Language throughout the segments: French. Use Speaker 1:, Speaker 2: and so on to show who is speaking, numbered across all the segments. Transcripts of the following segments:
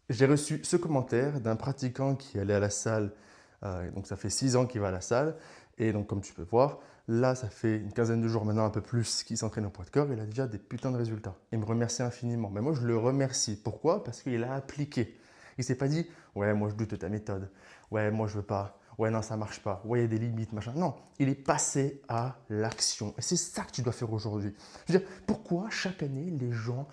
Speaker 1: J'ai reçu ce commentaire d'un pratiquant qui allait à la salle, donc ça fait 6 ans qu'il va à la salle et donc comme tu peux voir, là ça fait une quinzaine de jours maintenant, un peu plus, qu'il s'entraîne au poids de corps, il a déjà des putains de résultats. Il me remercie infiniment, mais moi je le remercie. Pourquoi? Parce qu'il a appliqué. Il s'est pas dit: «Ouais, moi je doute de ta méthode. Ouais, moi je veux pas. Ouais, non, ça marche pas. Ouais, il y a des limites, machin». Non, il est passé à l'action et c'est ça que tu dois faire aujourd'hui. Je veux dire, pourquoi chaque année les gens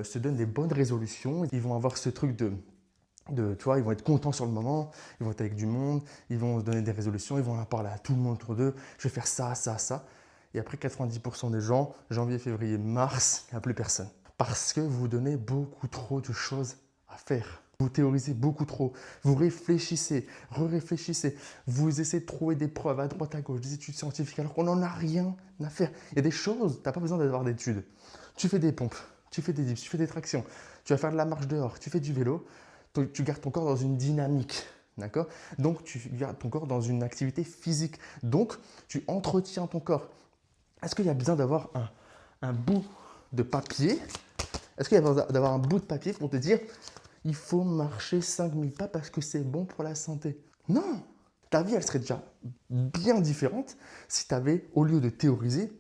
Speaker 1: se donnent des bonnes résolutions, ils vont avoir ce truc tu vois, ils vont être contents sur le moment, ils vont être avec du monde, ils vont se donner des résolutions, ils vont en parler à tout le monde autour d'eux, je vais faire ça, ça, ça. Et après 90% des gens, janvier, février, mars, il n'y a plus personne. Parce que vous donnez beaucoup trop de choses à faire. Vous théorisez beaucoup trop, vous réfléchissez, réfléchissez vous essayez de trouver des preuves à droite à gauche, des études scientifiques, alors qu'on n'en a rien à faire. Il y a des choses, tu n'as pas besoin d'avoir d'études. Tu fais des pompes, tu fais des dips, tu fais des tractions, tu vas faire de la marche dehors, tu fais du vélo, tu gardes ton corps dans une dynamique. D'accord? Donc, tu gardes ton corps dans une activité physique. Donc, tu entretiens ton corps. Est-ce qu'il y a besoin d'avoir un bout de papier? Est-ce qu'il y a besoin d'avoir un bout de papier pour te dire il faut marcher 5000 pas parce que c'est bon pour la santé? Non! Ta vie, elle serait déjà bien différente si tu avais, au lieu de théoriser,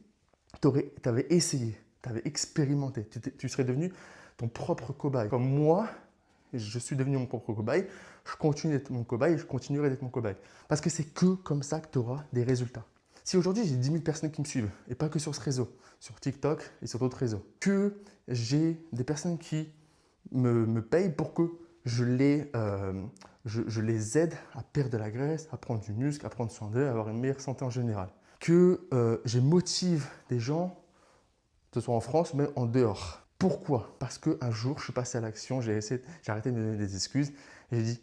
Speaker 1: tu avais essayé, tu avais expérimenté. Tu serais devenu ton propre cobaye. Comme moi, je suis devenu mon propre cobaye, je continue d'être mon cobaye et je continuerai d'être mon cobaye. Parce que c'est que comme ça que tu auras des résultats. Si aujourd'hui j'ai 10 000 personnes qui me suivent, et pas que sur ce réseau, sur TikTok et sur d'autres réseaux, que j'ai des personnes qui me payent pour que je les aide à perdre de la graisse, à prendre du muscle, à prendre soin d'eux, à avoir une meilleure santé en général. Que je motive des gens, que ce soit en France, mais en dehors. Pourquoi? Parce qu'un jour, je suis passé à l'action, j'ai arrêté de me donner des excuses et j'ai dit,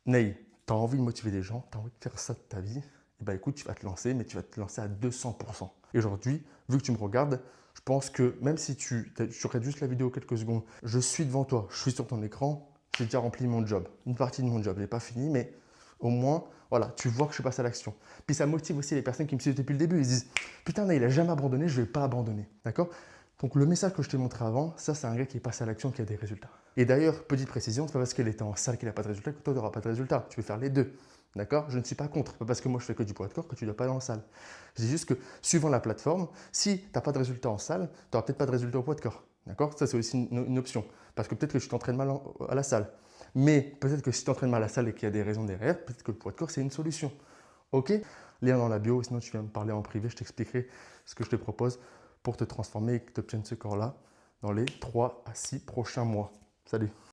Speaker 1: Ney, tu as envie de motiver des gens, tu as envie de faire ça de ta vie, et ben écoute, tu vas te lancer, mais tu vas te lancer à 200%. Et aujourd'hui, vu que tu me regardes, je pense que même si tu regardes juste la vidéo quelques secondes, je suis devant toi, je suis sur ton écran, j'ai déjà rempli mon job, une partie de mon job. Je n'ai pas fini, mais au moins, voilà, tu vois que je suis passé à l'action. Puis ça motive aussi les personnes qui me suivent depuis le début. Ils se disent, putain, Ney, il n'a jamais abandonné, je ne vais pas abandonner. D'accord? Donc le message que je t'ai montré avant, ça c'est un gars qui est passé à l'action, qui a des résultats. Et d'ailleurs, petite précision, c'est pas parce qu'elle était en salle qu'il n'a pas de résultats que toi tu n'auras pas de résultats. Tu peux faire les deux. D'accord? Je ne suis pas contre. Pas parce que moi je fais que du poids de corps que tu ne dois pas aller en salle. Je dis juste que suivant la plateforme, si tu n'as pas de résultats en salle, tu n'auras peut-être pas de résultats au poids de corps. D'accord? Ça c'est aussi une option. Parce que peut-être que tu t'entraînes mal à la salle. Mais peut-être que si tu t'entraînes mal à la salle et qu'il y a des raisons derrière, peut-être que le poids de corps c'est une solution. Ok? Lien dans la bio, sinon tu viens me parler en privé, je t'expliquerai ce que je te propose pour te transformer et que tu obtiennes ce corps-là dans les 3 à 6 prochains mois. Salut!